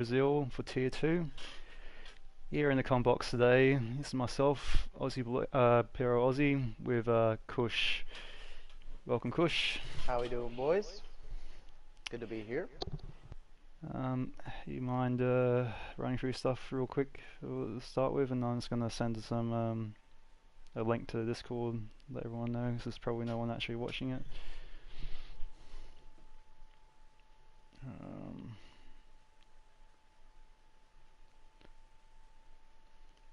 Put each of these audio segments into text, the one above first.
Brazil for Tier 2. Here in the com box today, this is myself, PRL Aussie, with Kush. Welcome, Kush. How we doing, boys? Good to be here. You mind running through stuff real quick to start with, and I'm just going to send some a link to Discord, let everyone know, because there's probably no one actually watching it.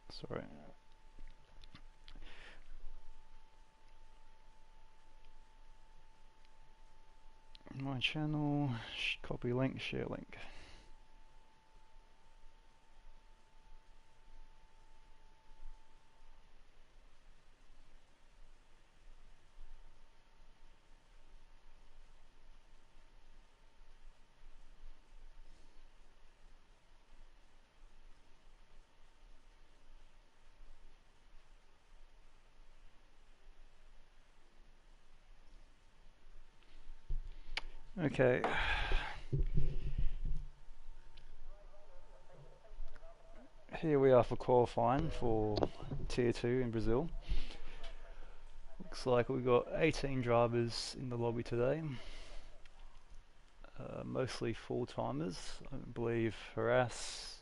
Sorry. My channel, copy link, share link. Okay. Here we are for qualifying for Tier 2 in Brazil. Looks like we've got 18 drivers in the lobby today. Mostly full-timers. I believe Harass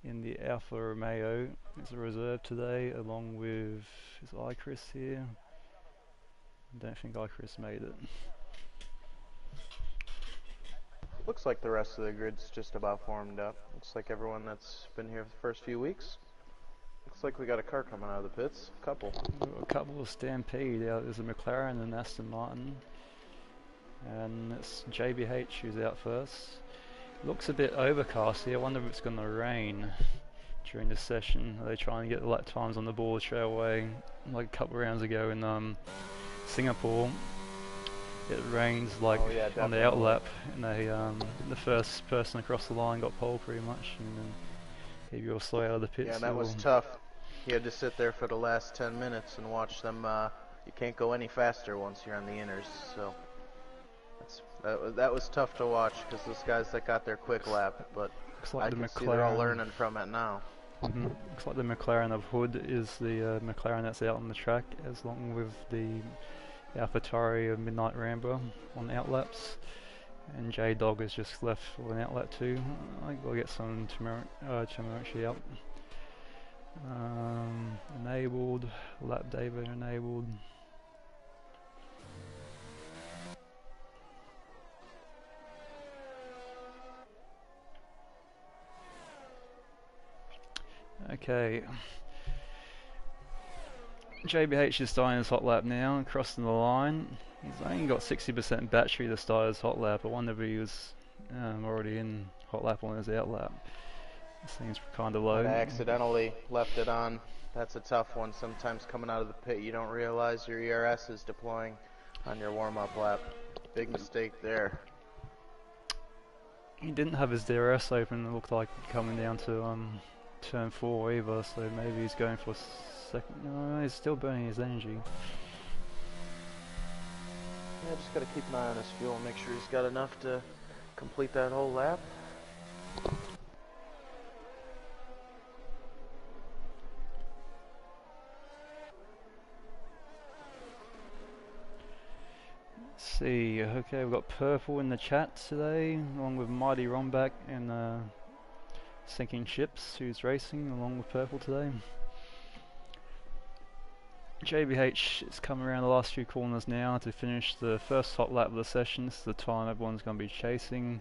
in the Alfa Romeo is a reserve today, along with, is iChris here? I don't think iChris made it. Looks like the rest of the grid's just about formed up. Looks like everyone that's been here for the first few weeks. Looks like we got a car coming out of the pits. A couple. A couple of Stampede. There's a McLaren and Aston Martin. And it's JBH who's out first. Looks a bit overcast here. I wonder if it's going to rain during this session. Are they trying to get the lap times on the board straight away? Like a couple of rounds ago in Singapore. It rains like on the outlap, and the first person across the line got pole pretty much, and then he got slow out of the pits. Yeah, that was tough. You had to sit there for the last 10 minutes and watch them. You can't go any faster once you're on the inners, so that was tough to watch because those guys that got their quick lap, but I can see they're all learning from it now. Looks like the McLaren of Hood is the McLaren that's out on the track, as long with the AlphaTauri of Midnight Rambler on outlaps, and J-Dog is just left for an outlap too. I think we'll get some tomorrow actually out. Enabled, lap data enabled. Okay. JBH is starting his hot lap now and crossing the line. He's only got 60% battery to start his hot lap. I wonder if he was already in hot lap on his out lap. It seems kind of low. I accidentally left it on. That's a tough one. Sometimes coming out of the pit you don't realize your ERS is deploying on your warm-up lap. Big mistake there. He didn't have his DRS open, it looked like, coming down to turn 4 either, so maybe he's going for second. No, he's still burning his energy. Yeah, just gotta keep an eye on his fuel and make sure he's got enough to complete that whole lap. Let's see, okay, we've got Purple in the chat today, along with Mighty Romback and Sinking Ships, who's racing along with Purple today. JBH is coming around the last few corners now to finish the first hot lap of the session. This is the time everyone's going to be chasing.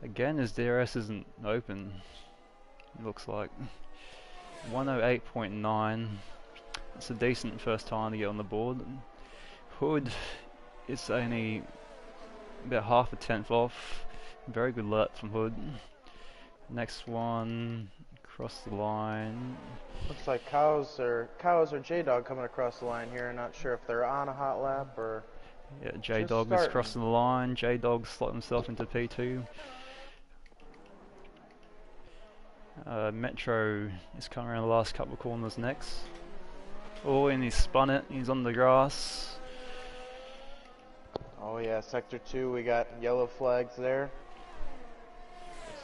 Again, his DRS isn't open, it looks like. 108.9. It's a decent first time to get on the board. Hood is only about half a tenth off. Very good lap from Hood. Next one, across the line. Looks like Cows or J-Dog coming across the line here. Not sure if they're on a hot lap or... Yeah, J-Dog is crossing the line. J-Dog slot himself into P2. Metro is coming around the last couple of corners next. Oh, and he's spun it. He's on the grass. Oh yeah, Sector 2, we got yellow flags there.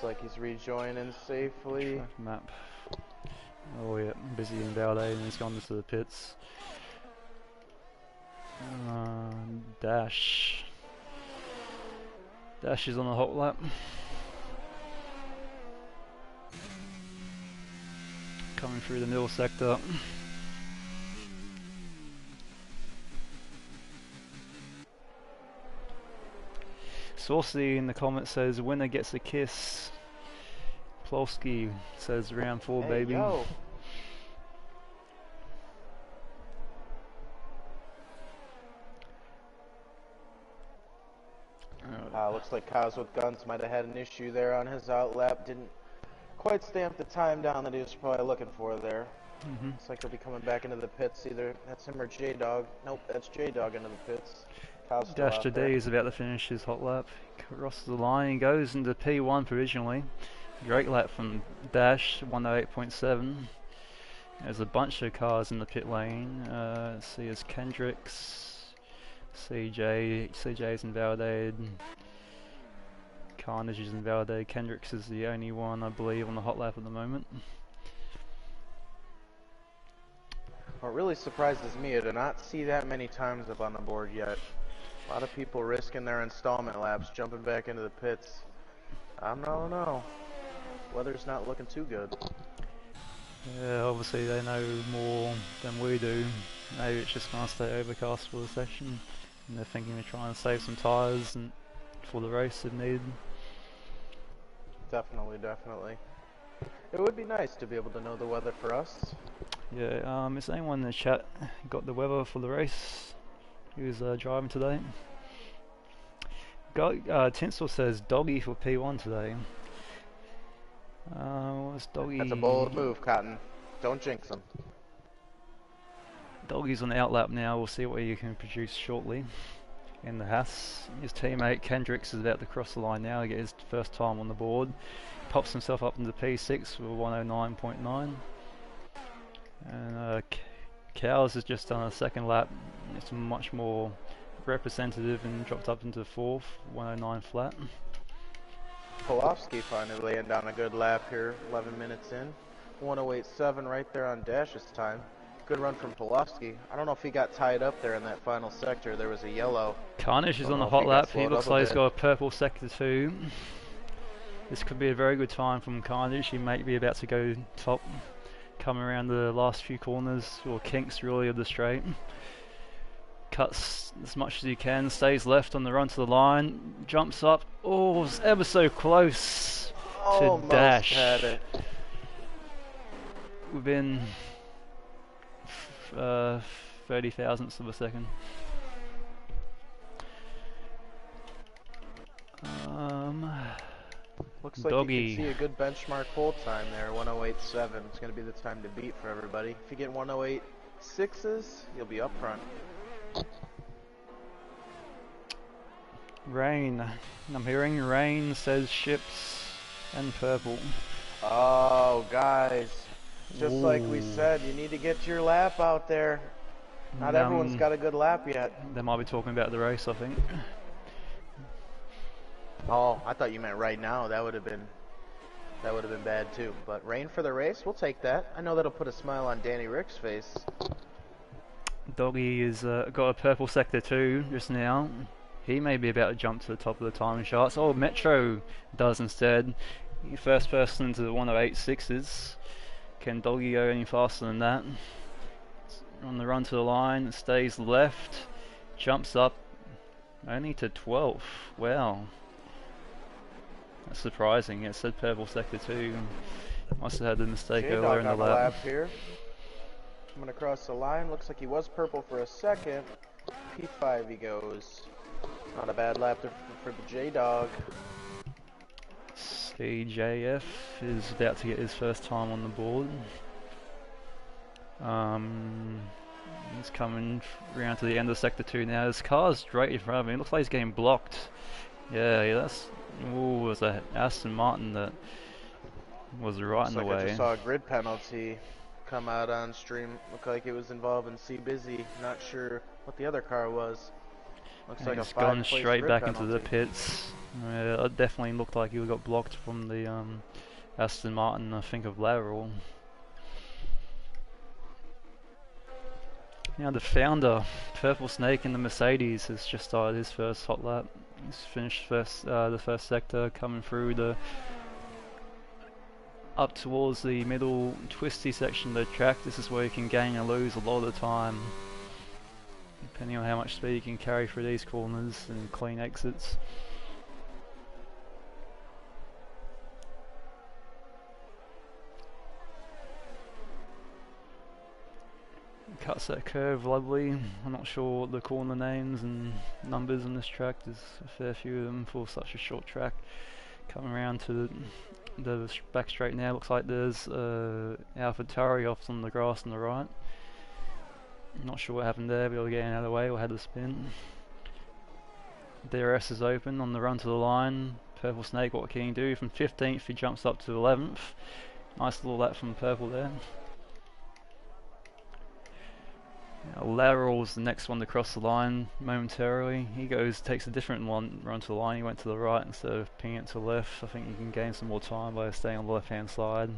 Looks like he's rejoining safely. Track map. Oh yeah, busy in Valde and he's gone into the pits. Dash. Dash is on the hot lap. Coming through the middle sector. Saucy in the comments says winner gets a kiss. Plowski says round 4 baby. Yo. Looks like Cows with Guns might have had an issue there on his outlap. Didn't quite stamp the time down that he was probably looking for there. Looks like he'll be coming back into the pits. Either that's him or J-Dog. Nope, that's J-Dog into the pits. Dash today is about to finish his hot lap. Crosses the line, goes into P1 provisionally. Great lap from Dash, 108.7. There's a bunch of cars in the pit lane. Let's see, there's Kendricks, CJ's invalidated. Carnage is invalidated. Kendricks is the only one, I believe, on the hot lap at the moment. What really surprises me is to not see that many times up on the board yet. A lot of people risking their installment laps, jumping back into the pits. I don't know. Weather's not looking too good. Yeah, obviously they know more than we do. Maybe it's just going to stay overcast for the session. And they're thinking of trying to save some tyres and for the race if needed. Definitely. It would be nice to be able to know the weather for us. Yeah, is anyone in the chat got the weather for the race? Who's driving today? Tinsel says Doggy for P1 today. What's Doggy? That's a bold move, Cotton. Don't jinx him. Doggy's on the outlap now. We'll see what he can produce shortly in the Haas. His teammate Kendricks is about to cross the line now to get his first time on the board. Pops himself up into P6 with 109.9. And Cows has just done a second lap. It's much more representative and dropped up into 4th, 109 flat. Polofsky finally laying down a good lap here, 11 minutes in. 108.7 right there on Dash's time. Good run from Polofsky. I don't know if he got tied up there in that final sector. There was a yellow. Carnage is on the hot lap. He looks like he's got a purple sector 2. This could be a very good time from Carnage. He may be about to go top, coming around the last few corners, or kinks really of the straight. Cuts as much as he can, stays left on the run to the line, jumps up. Oh, it's ever so close to Dash. Had it. Within 30 thousandths of a second. Looks like Doggy. you can see a good benchmark hold time there, 108.7. It's going to be the time to beat for everybody. If you get 108.6s, you'll be up front. Rain. I'm hearing rain says ships and purple. Oh, guys. Just like we said, you need to get your lap out there. Not everyone's got a good lap yet. They might be talking about the race, I think. Oh, I thought you meant right now. That would have been bad too. But rain for the race, we'll take that. I know that'll put a smile on Danny Rick's face. Doggy has got a purple sector 2 just now. He may be about to jump to the top of the timing charts. Oh, Metro does instead. First person to the 108.6s. Can Doggy go any faster than that? On the run to the line, stays left, jumps up only to 12th. Wow. That's surprising. It said purple sector 2. Must have had the mistake earlier in the lap. Here. Coming across the line. Looks like he was purple for a second. P5 he goes. Not a bad lap for the J-Dog. CJF is about to get his first time on the board. He's coming around to the end of sector 2 now. His car's straight in front of him. It looks like he's getting blocked. Yeah, that's... Ooh, it was a Aston Martin that was right in the way. I just saw a grid penalty come out on stream. Looked like it was involving C Busy. Not sure what the other car was. Looks like it's a gone five-place straight grid back penalty. into the pits. Yeah, it definitely looked like he got blocked from the Aston Martin, I think, of lateral. Now the founder, Purple Snake in the Mercedes, has just started his first hot lap. He's finished the first sector, coming through the up towards the middle twisty section of the track. This is where you can gain and lose a lot of the time, depending on how much speed you can carry through these corners and clean exits. Cuts that curve lovely. I'm not sure what the corner names and numbers on this track. There's a fair few of them for such a short track. Coming around to the back straight now, looks like there's AlphaTauri off on the grass on the right. I'm not sure what happened there, but we're getting out of the way, we'll have the spin. DRS is open on the run to the line. Purple Snake, what can he do? From 15th he jumps up to 11th. Nice little lap from Purple there. Lateral's the next one to cross the line momentarily. He takes a different one, run to the line. He went to the right instead of pinging it to the left. I think you can gain some more time by staying on the left hand side.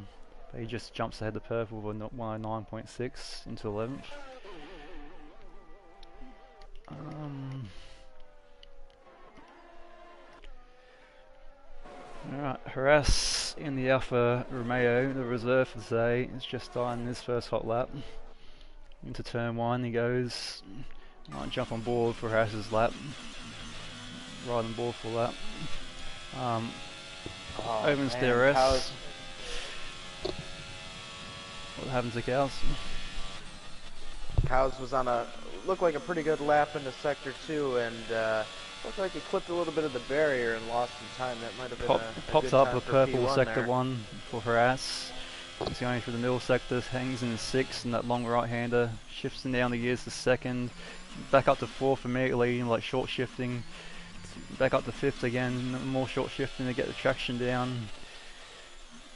But he just jumps ahead of Purple with 109.6 into 11th. Alright, Harass in the Alfa Romeo, the reserve for today, is just starting his first hot lap. Into turn 1 he goes. Might jump on board for Harass's lap. Ride on board for that. Opens DRS. What happened to Cows? Cows was on looked like a pretty good lap into sector 2, and looked like he clipped a little bit of the barrier and lost some time. That might have been pops up a purple sector 1 for Harass. He's going through the middle sector, hangs in 6th, and that long right-hander shifts down the gears to 2nd, back up to 4th immediately, like short shifting, back up to 5th again, more short shifting to get the traction down.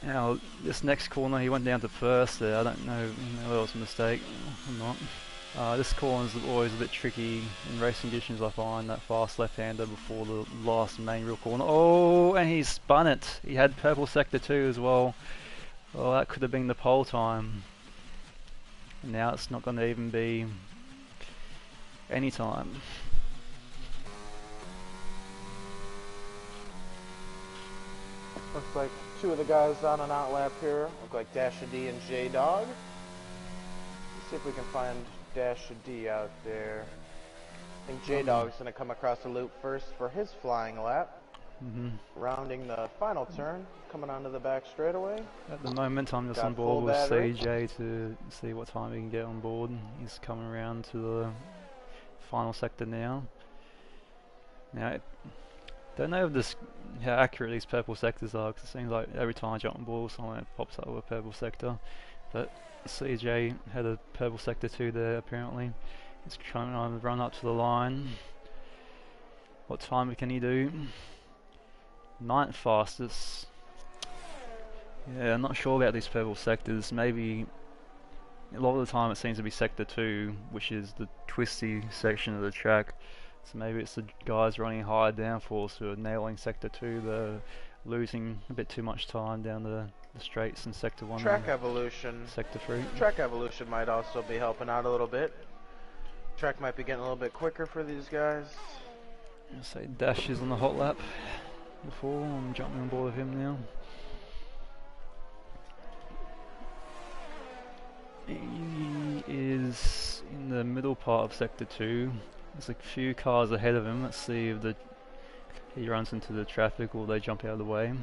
Now this next corner he went down to 1st there. I don't know whether it was a mistake or not. This corner is always a bit tricky in racing conditions, I find, that fast left-hander before the last main real corner. Oh, and he spun it. He had purple sector 2 as well. Well, that could have been the pole time. And now it's not going to even be any time. Looks like two of the guys on an outlap here. Look like Dash D and J-Dog. Let's see if we can find Dash D out there. I think J-Dog's going to come across the loop first for his flying lap. Rounding the final turn, coming onto the back straightaway. At the moment I'm just on board with CJ to see what time he can get on board. He's coming around to the final sector now. Now, don't know if how accurate these purple sectors are, because it seems like every time I jump on board someone pops up with a purple sector. But CJ had a purple sector 2 there apparently. He's trying to run up to the line. What time can he do? 9th fastest. Yeah, I'm not sure about these purple sectors. Maybe a lot of the time it seems to be sector 2, which is the twisty section of the track. So maybe it's the guys running high downforce who are nailing sector 2. They're losing a bit too much time down the straights in sector 1. Track evolution. Sector 3. Track evolution might also be helping out a little bit. Track might be getting a little bit quicker for these guys. I'll say Dash is on the hot lap before. I'm jumping on board with him now. He is in the middle part of sector 2. There's a few cars ahead of him. Let's see if he runs into the traffic or they jump out of the way.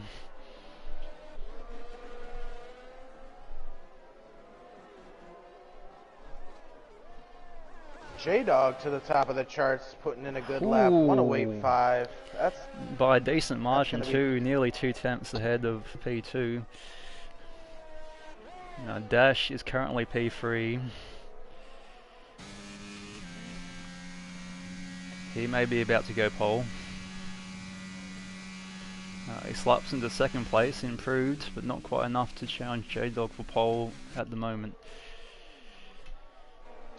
J-Dog to the top of the charts, putting in a good lap. 108.5. That's by a decent margin too, nearly 2 tenths ahead of P2. Now Dash is currently P3. He may be about to go pole. He slaps into 2nd place, improved, but not quite enough to challenge J-Dog for pole at the moment.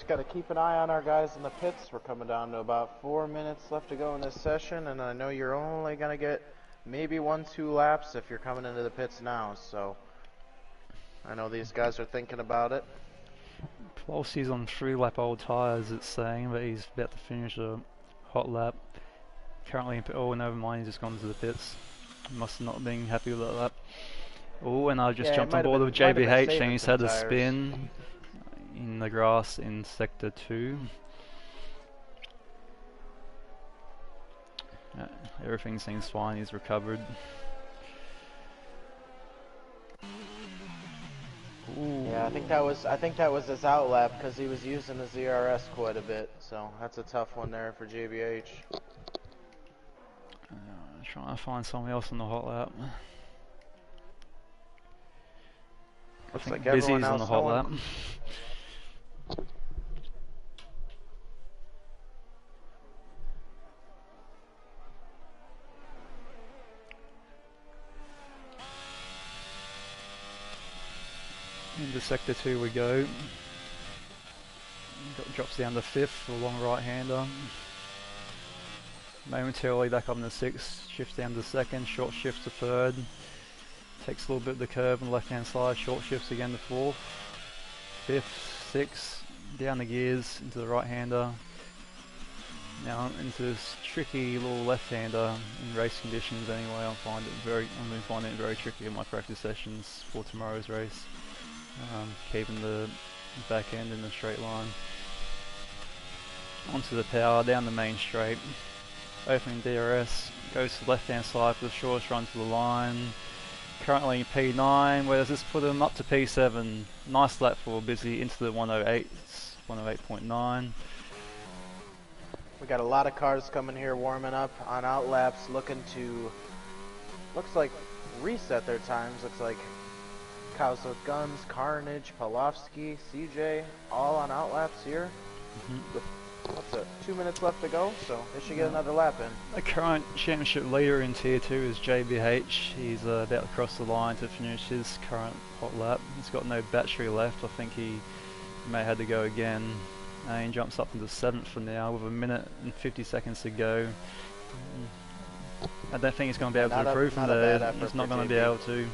just got to keep an eye on our guys in the pits. We're coming down to about 4 minutes left to go in this session, and I know you're only going to get maybe 1-2 laps if you're coming into the pits now, so I know these guys are thinking about it. Pelosi's on 3-lap old tyres, it's saying, but he's about to finish a hot lap. Currently, oh, never mind, he's just gone to the pits. Must have not been happy with that lap. Oh, and I just jumped on board with JBH, and he's had a spin in the grass in sector 2. Everything seems fine, he's recovered. Ooh. Yeah, I think that was his out lap because he was using his ERS quite a bit, so that's a tough one there for JBH. Trying to find someone else on the hot lap. Looks like Busy's everyone else on the hot lap. Into sector 2 we go. Drops down to 5th, a long right-hander. Momentarily back up in the 6th, shifts down to 2nd, short shift to 3rd. Takes a little bit of the curve on the left-hand side, short shifts again to 4th. 5th, 6th, down the gears into the right-hander. Now into this tricky little left-hander in race conditions anyway. I've been finding it very tricky in my practice sessions for tomorrow's race. Keeping the back end in a straight line. Onto the power, down the main straight. Opening DRS, goes to the left hand side for the shortest run to the line. Currently P9, where does this put him? Up to P7. Nice lap for Busy into the 108s, 108.9. We got a lot of cars coming here warming up on out laps, looking to, looks like reset their times. Looks like Cows with Guns, Carnage, Palofsky, CJ, all on out laps here. With, what's it, 2 minutes left to go, so they should get another lap in. The current championship leader in Tier 2 is JBH. He's about to cross the line to finish his current hot lap. He's got no battery left. I think he may have to go again. And he jumps up into 7th for now with 1 minute and 50 seconds to go. I don't think he's going to be able to improve from there. He's not going to be able to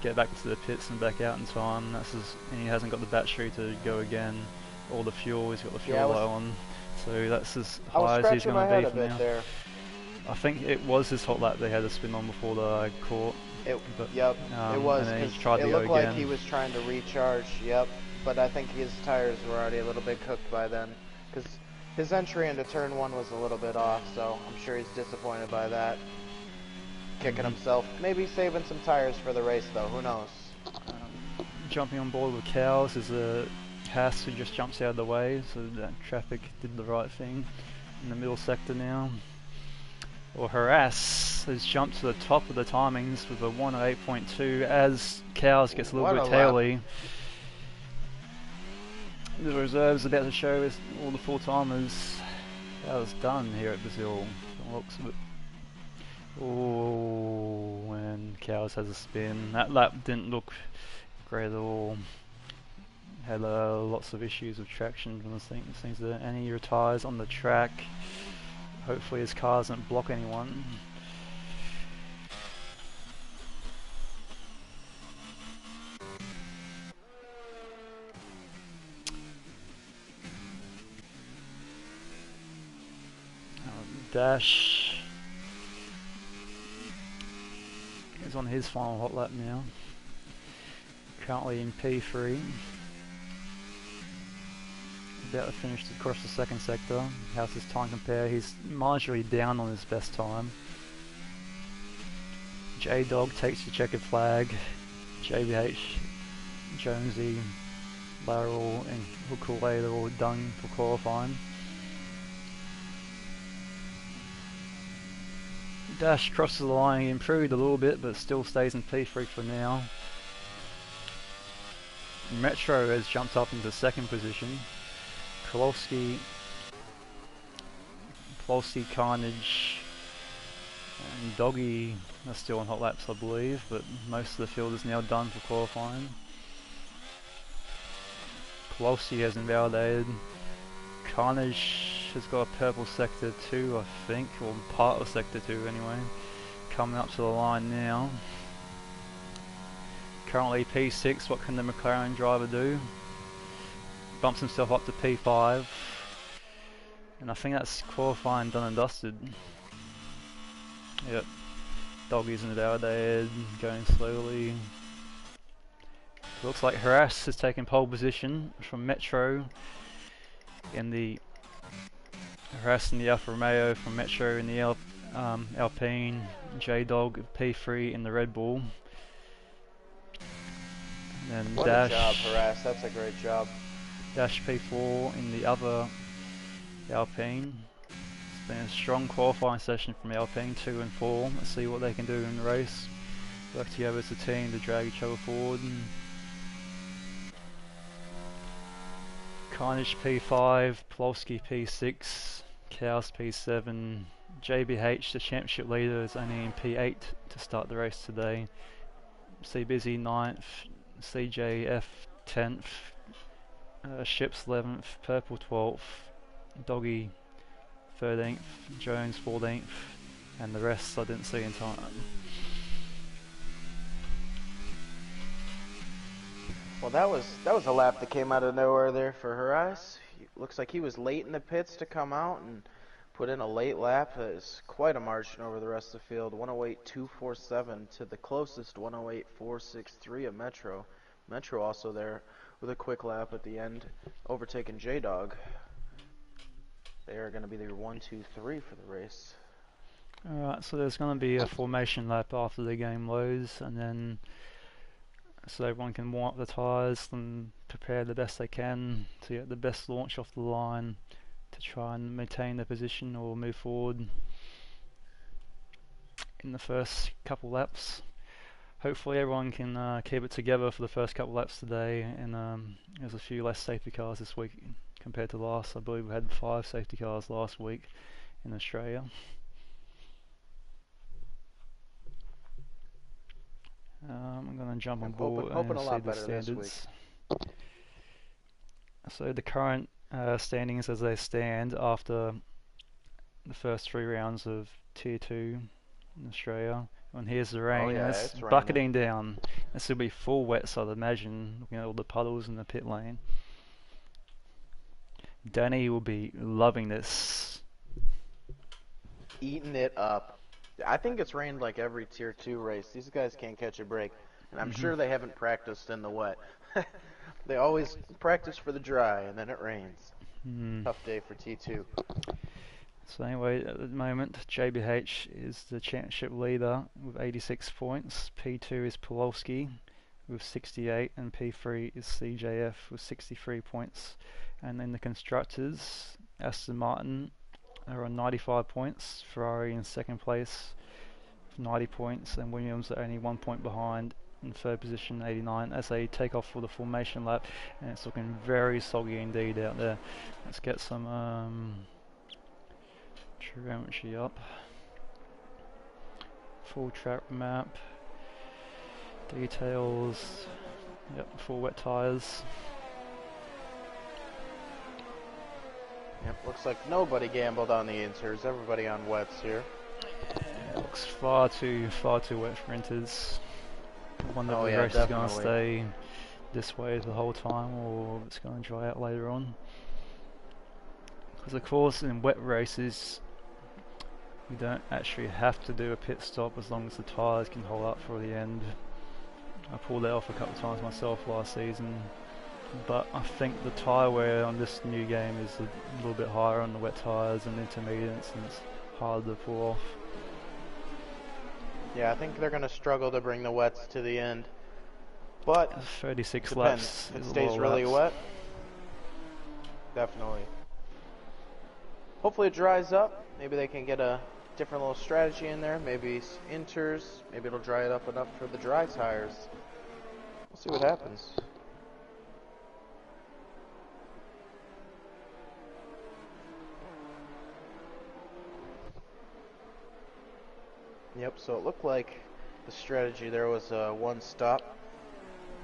get back to the pits and back out in time. And he hasn't got the battery to go again, or the fuel. He's got the fuel low on, so that's as high as he's going to be for now. There. I think it was his hot lap they had to spin on before the caught. It was, because it looked like he was trying to recharge. Yep, but I think his tires were already a little bit cooked by then, because his entry into turn 1 was a little bit off. So I'm sure he's disappointed by that. Kicking himself, maybe saving some tires for the race though, who knows. Jumping on board with Cows is a Haas who just jumps out of the way, so that traffic did the right thing in the middle sector now. Or Harass has jumped to the top of the timings with a 108.2 as Cows gets a little bit taily. The reserves about to show us all the full timers how it's done here at Brazil. It looks a bit. Oh, and Cows has a spin. That lap didn't look great at all. Had lots of issues with traction from the things there. And he retires on the track. Hopefully his car doesn't block anyone. Dash is on his final hot lap now. Currently in P3. About to finish across the 2nd sector. How's his time compare? He's marginally down on his best time. J-Dog takes the checkered flag. JBH, Jonesy, Lateral and Hukule, they're all done for qualifying. Dash crosses the line, he improved a little bit but still stays in P3 for now. Metro has jumped up into 2nd position. Kowalski, Carnage and Doggy are still on hot laps I believe, but most of the field is now done for qualifying. Kowalski has invalidated. Carnage has got a purple sector 2, I think, or part of sector 2 anyway. Coming up to the line now. Currently P6, what can the McLaren driver do? Bumps himself up to P5. And I think that's qualifying done and dusted. Yep. Doggies in the validated, going slowly. Looks like Harass has taken pole position from Metro in the Harass in the Alfa Romeo, from Metro in the Alpine, J-Dog P3 in the Red Bull. And then what Dash, a job, Harass. That's a great job. Dash P4 in the other Alpine. It's been a strong qualifying session from Alpine 2 and 4. Let's see what they can do in the race. Work together as a team to drag each other forward. Carnage P5, Polowski P6, Cows P7, JBH, the championship leader, is only in P8 to start the race today. C Busy 9th, CJF 10th, Ships 11th, Purple 12th, Doggy 13th, Jones 14th, and the rest I didn't see in time. Well, that was a lap that came out of nowhere there for Harass. Looks like he was late in the pits to come out and put in a late lap. That is quite a margin over the rest of the field. 108.247 to the closest 108.463 of Metro. Metro also there with a quick lap at the end, overtaking J-Dog. They are going to be their 1, 2, 3 for the race. Alright, so there's going to be a formation lap after the game loads, and then so everyone can warm up the tyres and prepare the best they can to get the best launch off the line to try and maintain their position or move forward in the first couple laps. Hopefully everyone can keep it together for the first couple laps today, and there's a few less safety cars this week compared to last. I believe we had 5 safety cars last week in Australia. I'm going to jump on board and see the standards. So the current standings as they stand after the first 3 rounds of Tier 2 in Australia. And here's the rain, it's bucketing down. This will be full wet, so I'd imagine, looking at all the puddles in the pit lane. Danny will be loving this. Eating it up. I think it's rained like every Tier 2 race. These guys can't catch a break. And I'm sure they haven't practiced in the wet. They always practice for the dry, and then it rains. Tough day for T2. So anyway, at the moment, JBH is the championship leader with 86 points. P2 is Polowski with 68, and P3 is CJF with 63 points. And in the constructors, Aston Martin are on 95 points, Ferrari in second place with 90 points, and Williams are only 1 point behind in third position, 89, as they take off for the formation lap, and it's looking very soggy indeed out there. Let's get some geometry up. Full track map, details, yep, full wet tyres. Yep, looks like nobody gambled on the inters. Everybody on wets here. Yeah, it looks far too wet for inters. I wonder if the race is going to stay this way the whole time, or if it's going to dry out later on. Because of course in wet races you don't actually have to do a pit stop as long as the tyres can hold up for the end. I pulled that off a couple of times myself last season. But I think the tyre wear on this new game is a little bit higher on the wet tyres and intermediates, and it's harder to pull off. Yeah, I think they're going to struggle to bring the wets to the end. But 36 depends. laps. If it stays really wet, definitely. Hopefully it dries up. Maybe they can get a different little strategy in there. Maybe inters. Maybe it'll dry it up enough for the dry tires. We'll see what happens. Yep, so it looked like the strategy there was one stop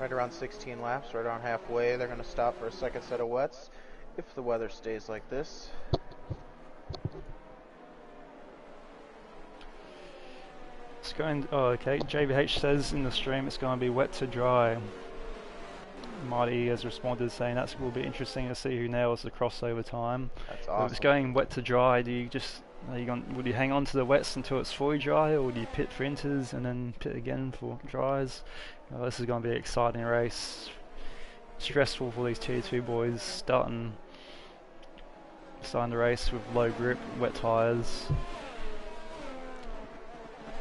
right around 16 laps, right around halfway. They're going to stop for a second set of wets, if the weather stays like this. It's going. Oh, okay. JVH says in the stream it's going to be wet to dry. Marty has responded saying that will be interesting to see who nails the crossover time. That's But awesome. if it's going wet to dry, do you just would you hang on to the wets until it's fully dry, or would you pit for inters and then pit again for dries? This is going to be an exciting race. Stressful for these tier 2 boys starting the race with low grip, wet tyres.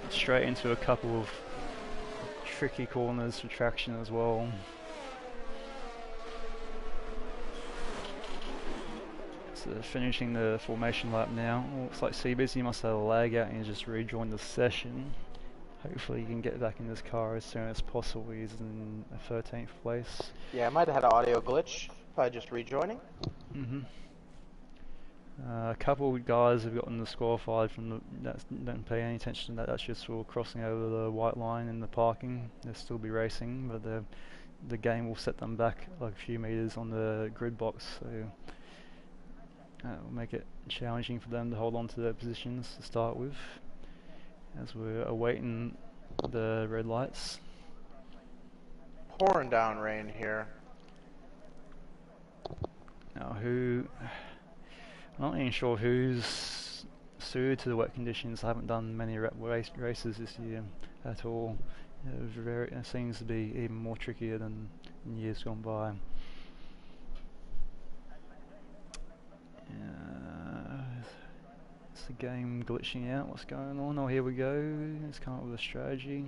Straight into a couple of tricky corners for traction as well. So finishing the formation lap now. Looks like Seabusy must have a lag out and just rejoined the session. Hopefully he can get back in this car as soon as possible. He's in 13th place. Yeah, I might have had an audio glitch by just rejoining. A couple of guys have gotten disqualified from the, don't pay any attention to that, that's just for crossing over the white line in the parking. They'll still be racing, but the game will set them back like a few meters on the grid box, so that will make it challenging for them to hold on to their positions to start with, as we're awaiting the red lights. Pouring down rain here. Now I'm not even sure who's suited to the wet conditions. I haven't done many races this year at all. It seems to be even more trickier than in years gone by. Is the game glitching out? What's going on? Oh, here we go. Let's come up with a strategy.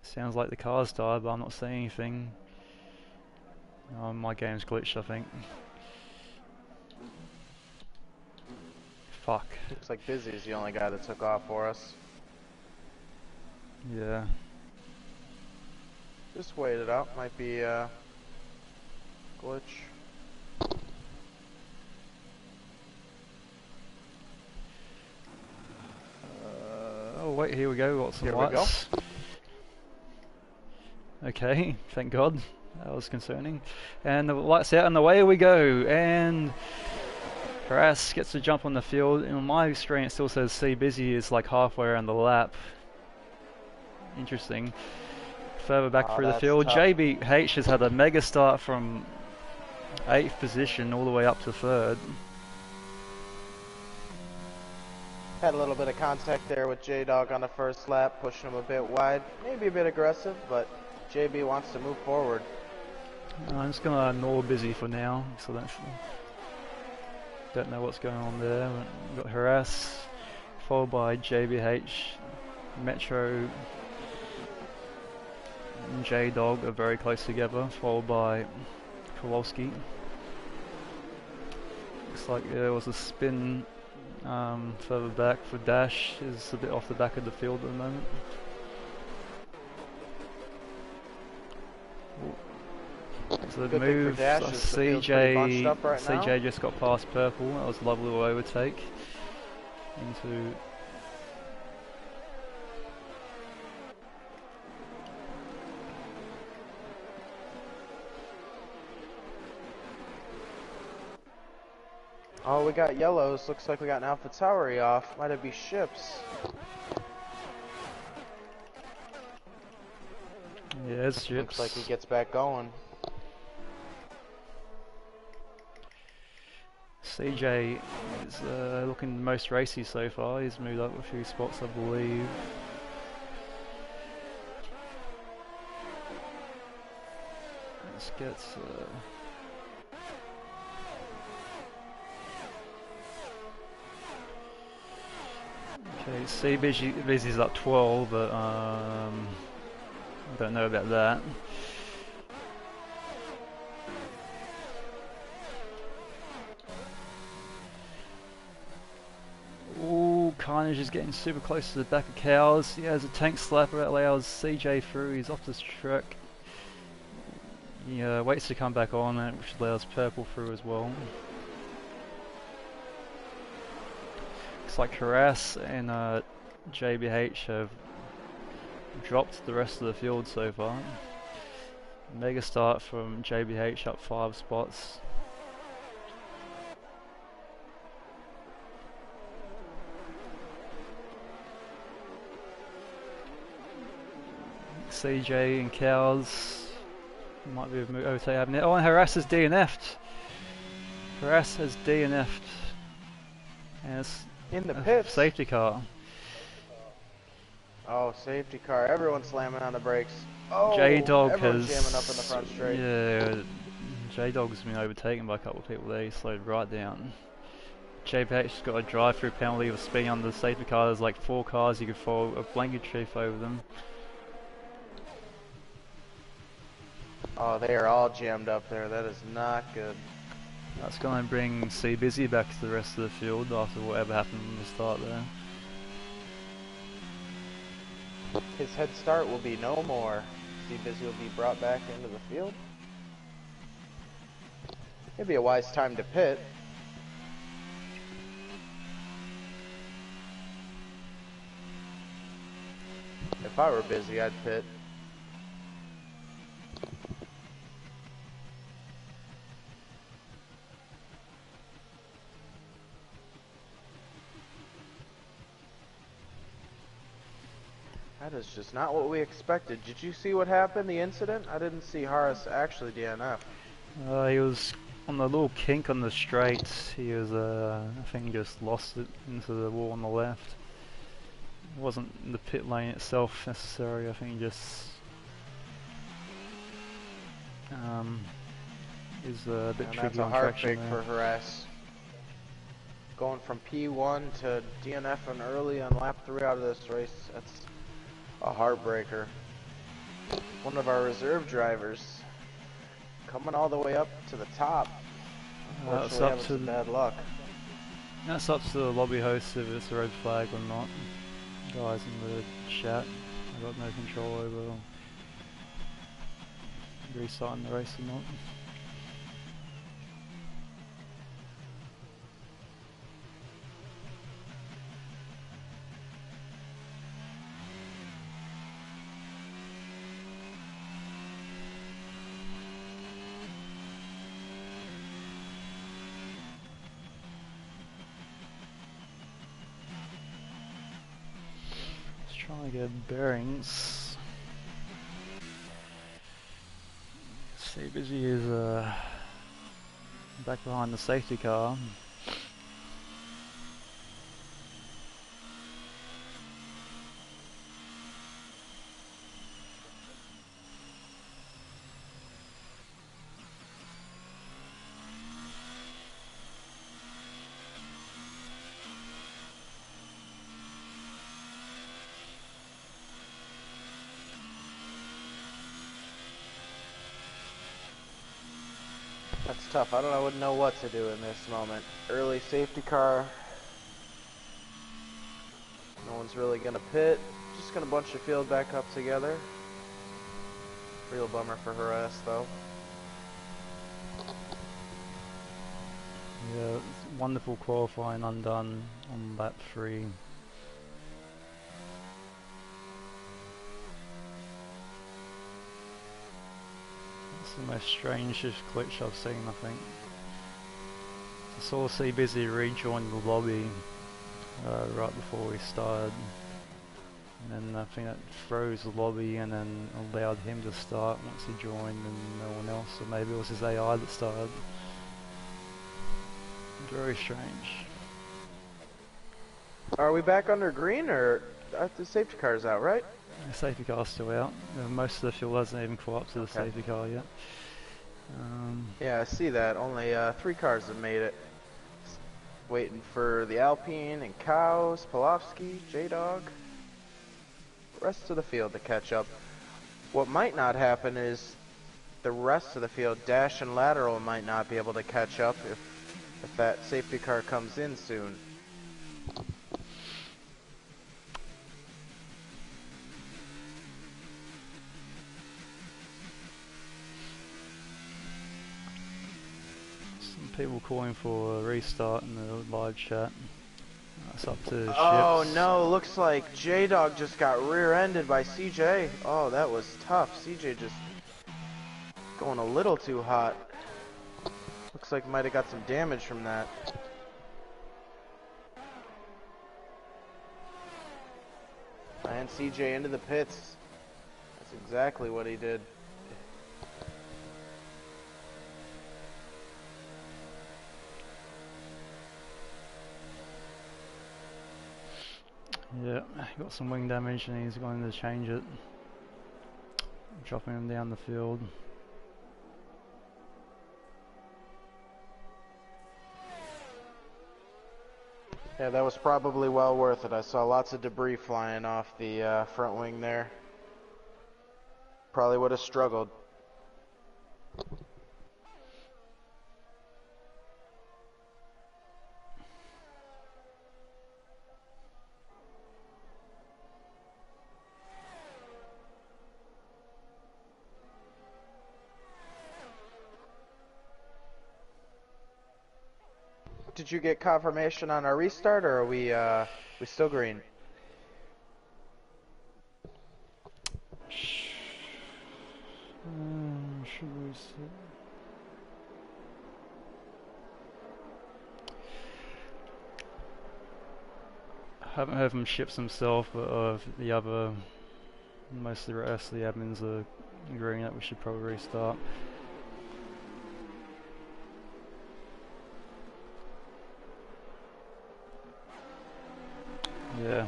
Sounds like the car's died, but I'm not seeing anything. My game's glitched, I think. Fuck. Looks like Busy is the only guy that took off for us. Yeah. Just wait it out. Might be a glitch. Oh wait, here we go. Got some Here lights. We go. Okay, thank God. That was concerning. And the lights out and away we go. And Harass gets to jump on the field. And on my screen it still says Seabusy is like halfway around the lap. Interesting. Further back through the field, tough. JBH has had a mega start from 8th position all the way up to 3rd. Had a little bit of contact there with J-Dog on the first lap, pushing him a bit wide. Maybe a bit aggressive, but JB wants to move forward. I'm just gonna ignore Busy for now, so don't know what's going on there. We've got Harass, followed by JBH, Metro and J-Dog are very close together, followed by Kowalski. Looks like there was a spin further back for Dash, is a bit off the back of the field at the moment. So the move, CJ just got past purple. That was a lovely little overtake into. Oh, we got yellows. Looks like we got an Alpha Tauri off. Might it be ships? Yeah, it's ships. Looks like he gets back going. CJ is looking the most racy so far. He's moved up a few spots, I believe. Let's get. Okay, Seabusy's up 12, but I don't know about that. Ooh, Carnage is getting super close to the back of Cows. He has a tank slapper that allows CJ through. He's off this track. He waits to come back on it, which allows Purple through as well. Looks like Harass and JBH have dropped the rest of the field so far. Mega start from JBH, up 5 spots. CJ and Cowles might be overtake happening. Oh, and Harass has DNF'd. Harass has DNF'd. And it's in the pits. Safety car. Oh, safety car. Everyone's slamming on the brakes. Oh, J-Dog everyone's has... jamming up in the front straight. Yeah, J-Dog's been overtaken by a couple of people there. He slowed right down. JPH's got a drive-through penalty of speeding under the safety car. There's like 4 cars, you could throw a blanket chief over them. Oh, they are all jammed up there. That is not good. That's going to bring C Busy back to the rest of the field after whatever happened from the start there. His head start will be no more. C Busy will be brought back into the field. It'd be a wise time to pit. If I were busy, I'd pit. That is just not what we expected. Did you see what happened, the incident? I didn't see Harris actually DNF. He was on the little kink on the straight. He was, I think, just lost it into the wall on the left. It wasn't in the pit lane itself necessarily. I think he just is a bit tricky on traction there. That's a hard pick for Harris. Going from P1 to DNFing early on lap 3 out of this race, that's a heartbreaker. One of our reserve drivers coming all the way up to the top. That's up having some bad luck. That's up to the lobby host if it's a red flag or not. Guys in the chat, I've got no control over restarting the race or not. Trying to get bearings. See, Busy is back behind the safety car. That's tough. I wouldn't know what to do in this moment. Early safety car. No one's really gonna pit. Just gonna bunch the field back up together. Real bummer for Harris though. Yeah, wonderful qualifying undone on lap 3. It's the most strangest glitch I've seen, I think. I saw C Busy rejoin the lobby right before we started, and then I think that froze the lobby and then allowed him to start once he joined and no one else, or maybe it was his AI that started. Very strange. Are we back under green, or the safety car's out, right? The safety car's still out. Most of the fuel hasn't even caught up to the safety car yet. Yeah, I see that. Only 3 cars have made it. Waiting for the Alpine and Cows, Polofsky, J-Dog. Rest of the field to catch up. What might not happen is the rest of the field, Dash and Lateral, might not be able to catch up if that safety car comes in soon. Some people calling for a restart in the live chat. That's up to Oh Ships. no, looks like J-Dog just got rear-ended by CJ. Oh, that was tough. CJ just going a little too hot. Looks like might have got some damage from that. And CJ into the pits. That's exactly what he did. Yeah, got some wing damage and he's going to change it. Dropping him down the field. Yeah, that was probably well worth it. I saw lots of debris flying off the front wing there. Probably would have struggled. Did you get confirmation on our restart, or are we still green? Should we see? I haven't heard from Ships himself, but the other, most of the rest of the admins are agreeing that we should probably restart. Yeah.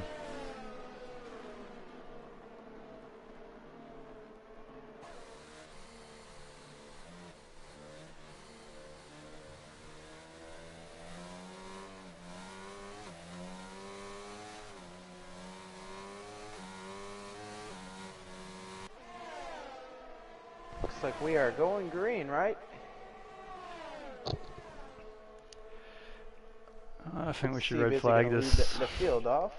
Looks like we are going green, right? I think we should Steve, red is he flag gonna lead this. the field off?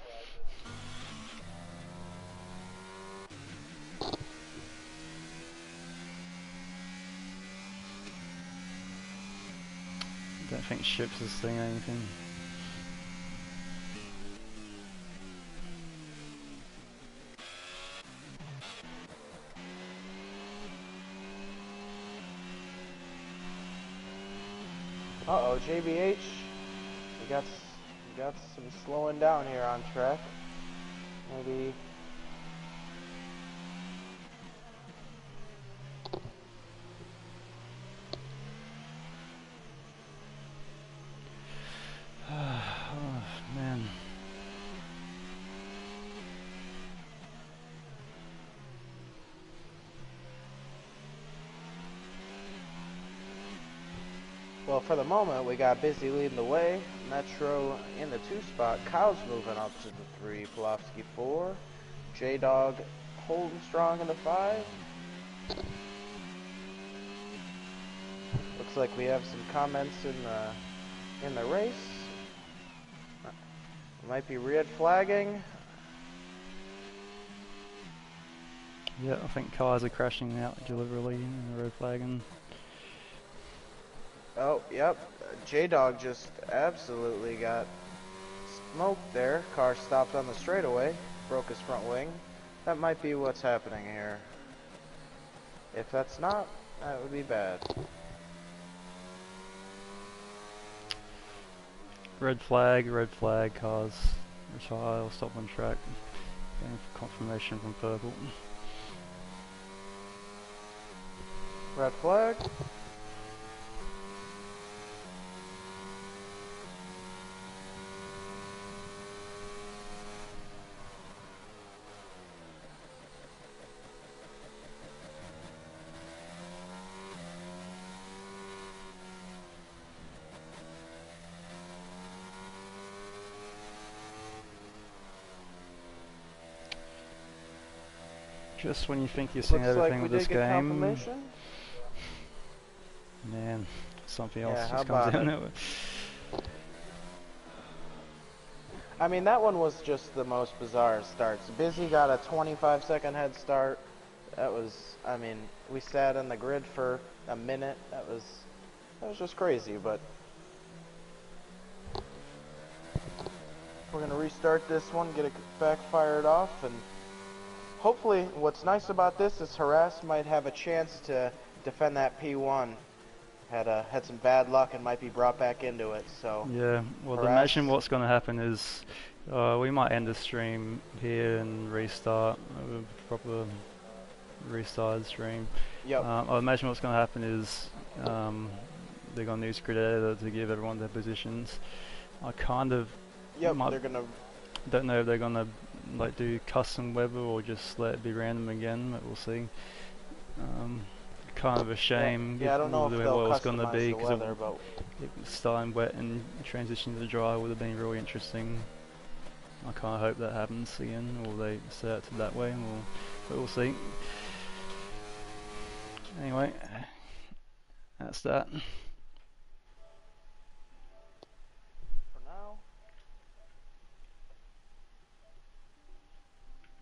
Don't think Ships is seeing anything. Uh-oh, JBH. We got some slowing down here on track. Maybe. Oh, man. Well, for the moment, we got Busy leading the way. Metro in the 2 spot. Kyle's moving up to the 3. Polofsky 4. J-Dog holding strong in the 5. Looks like we have some comments in the race. Might be red flagging. Yeah, I think cars are crashing out deliberately in the red flagging. Oh, yep. J-Dog just absolutely got smoked there. Car stopped on the straightaway. Broke his front wing. That might be what's happening here. If that's not, that would be bad. Red flag, cars retire or stop on track. Waiting for confirmation from purple. Red flag. Just when you think you're seeing everything with this game, man, something else just comes in. I mean, that one was just the most bizarre starts. Busy got a 25-second head start. That was, I mean, we sat on the grid for a minute. That was just crazy, but We're going to restart this one, get it back fired off, and hopefully what's nice about this is Harass might have a chance to defend that P1. Had some bad luck and might be brought back into it. So yeah, well, imagine what's going to happen is we might end the stream here and restart, proper restarted stream. Yep. I imagine what's going to happen is they're going to use grid editor to give everyone their positions. I kind of they're gonna. Don't know if they're going to like do custom weather or just let it be random again, but we'll see. Kind of a shame. Yeah, I don't know if they'll what it was going to customize be the weather, but it starting wet and transitioning to dry would have been really interesting. I kind of hope that happens again, or they set it to that way, but we'll see. Anyway, that's that.